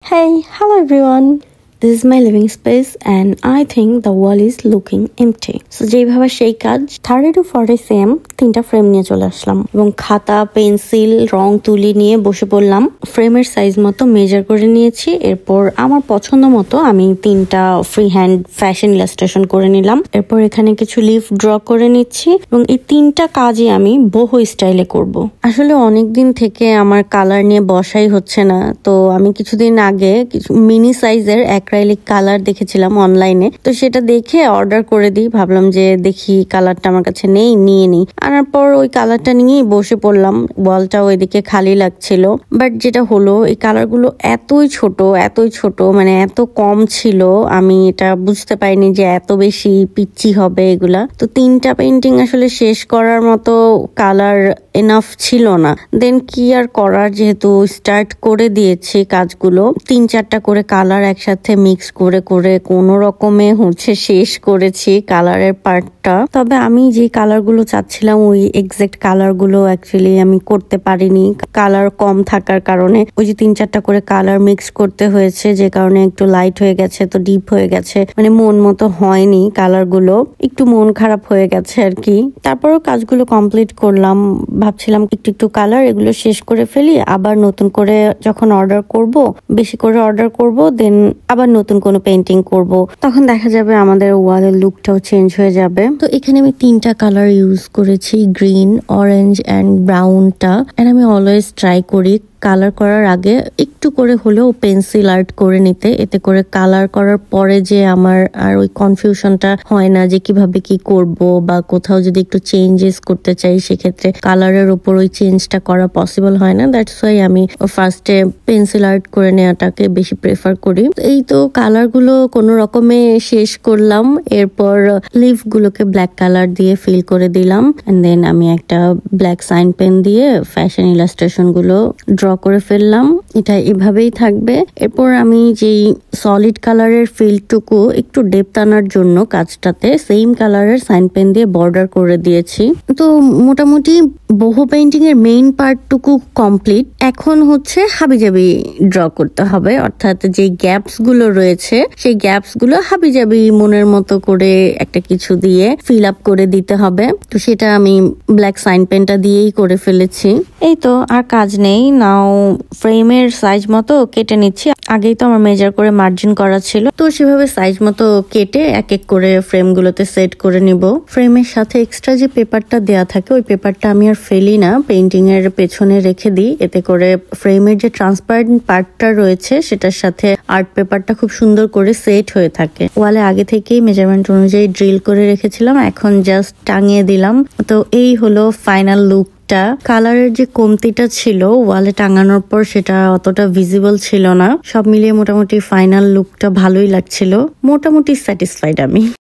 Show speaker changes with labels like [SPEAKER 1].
[SPEAKER 1] Hey, hello everyone. This is my living space and I think the wall is looking empty. So যেভাবে সেই কাজ 30 to 40 cm তিনটা frame নিয়ে চলে আসলাম এবং খাতা পেন্সিল রং তুলি নিয়ে বসে পড়লাম। ফ্রেমের সাইজ মতো মেজার করে নিয়েছি। এরপর আমার পছন্দ মতো আমি তিনটা ফ্রি হ্যান্ড ফ্যাশন ইলাস্ট্রেশন করে নিলাম। এরপর এখানে কিছু লিফ ড্র করে নিচ্ছি এবং এই তিনটা কাজই আমি বহু স্টাইলে করব। আসলে অনেকদিন থেকে আমার কালার নিয়ে বসাই হচ্ছে না, তো আমি কিছুদিন আগে কিছু মিনি সাইজের অ্যাক্রাইলিক কালার দেখেছিলাম অনলাইনে, তো সেটা দেখে অর্ডার করে দিই। ভাবলাম যে দেখি কালারটা আমার কাছে নিয়ে নিই। আনার পর ওই কালারটা নিয়েই বসে পড়লাম। ওয়ালটাও ওইদিকে খালি লাগছিল, বাট যেটা হলো এই কালারগুলো এতই ছোট মানে এত কম ছিল, আমি এটা বুঝতে পারিনি যে এত বেশি পিচ্ছি হবে এগুলা। তো তিনটা পেন্টিং আসলে শেষ করার মতো কালার এনাফ ছিল না। দেন কি আর করার, যেহেতু স্টার্ট করে দিয়েছি কাজগুলো, 3-4টা করে কালার একসাথে মিক্স করে কোনো রকমে শেষ করেছি কালারের পার্টটা। তবে আমি যে কালারগুলো চাচ্ছিলাম ওই এক্সাক্ট কালারগুলো অ্যাকচুয়ালি আমি করতে পারিনি, কালার কম থাকার কারণে। ওই যে 3-4টা করে কালার মিক্স করতে হয়েছে, যে কারণে একটু লাইট হয়ে গেছে, তো ডিপ হয়ে গেছে, মানে মন মতো হয়নি কালারগুলো, একটু মন খারাপ হয়ে গেছে আর কি। তারপরও কাজগুলো কমপ্লিট করলাম। ভাবছিলাম একটু কালার এগুলো শেষ করে ফেলি, আবার নতুন করে যখন অর্ডার করব, বেশি করে অর্ডার করব, দেন আবার নতুন কোনো পেন্টিং করব, তখন দেখা যাবে আমাদের ওয়ালের লুকটাও চেঞ্জ হয়ে যাবে। তো এখানে আমি 3টা কালার ইউজ করেছি, গ্রিন, অরেঞ্জ অ্যান্ড ব্রাউনটা। এন্ড আমি অলওয়েজ ট্রাই করি কালার করার আগে একটু করে হলেও পেন্সিল আর্ট করে নিতে, এতে করে কালার করার পরে যে আমার আর ওই কনফিউশনটা হয় না যে কিভাবে কি করব, বা কোথাও যদি একটু চেঞ্জেস করতে চাই সেক্ষেত্রে কালারের উপর ওই চেঞ্জটা করা পসিবল হয় না। দ্যাটস ওয়াই আমি ফার্স্টে পেন্সিল আর্ট করে নেওয়াটাকে বেশি প্রেফার করি। এই তো কালারগুলো কোনো রকমে শেষ করলাম। এরপর লিফগুলোকে ব্ল্যাক কালার দিয়ে ফিল করে দিলাম, এন্ড দেন আমি একটা ব্ল্যাক সাইন পেন দিয়ে ফ্যাশন ইলাস্ট্রেশন গুলো ড্র করে ফেললাম। এটা এভাবেই থাকবে। এরপর আমি যেই সলিড কালারের ফিলটুকু একটু ডেপথ আনার জন্য কাজটাতে সেম কালারের সাইন পেন দিয়ে বর্ডার করে দিয়েছি। তো মোটামুটি বহু পেইন্টিং এর মেইন পার্টটুকু কমপ্লিট। এখন হচ্ছে হাবিজাবি ড্র করতে হবে, অর্থাৎ যে গ্যাপস গুলো রয়েছে সেই গ্যাপস গুলো হাবিজাবি মনের মতো করে একটা কিছু দিয়ে ফিল আপ করে দিতে হবে। তো সেটা আমি ব্ল্যাক সাইন পেনটা দিয়েই করে ফেলেছি। এই তো আর কাজ নেই। নাও ফ্রেমের সাইজ মতো কেটে নিচ্ছি। আগেই তো আমার মেজার করে মার্জিন করা ছিল, তো সেভাবে সাইজ মতো কেটে এক এক করে ফ্রেম গুলোতে সেট করে নিব। ফ্রেমের সাথে এক্সট্রা যে পেপারটা দেয়া থাকে ওই পেপারটা আমি আর ফেলি না, পেইন্টিং এর পেছনে রেখে দিই। এতে করে ফ্রেমের যে ট্রান্সপারেন্ট পার্টটা রয়েছে সেটার সাথে আর্ট পেপারটা খুব সুন্দর করে সেট হয়ে থাকে। ওয়ালে আগে থেকেই মেজারমেন্ট অনুযায়ী ড্রিল করে রেখেছিলাম, এখন জাস্ট টাঙিয়ে দিলাম। তো এই হলো ফাইনাল লুক। কালারের যে কমতিটা ছিল ওয়ালে টাঙানোর পর সেটা অতটা ভিজিবল ছিল না। সব মিলিয়ে মোটামুটি ফাইনাল লুকটা ভালোই লাগছিল। মোটামুটি স্যাটিসফাইড আমি।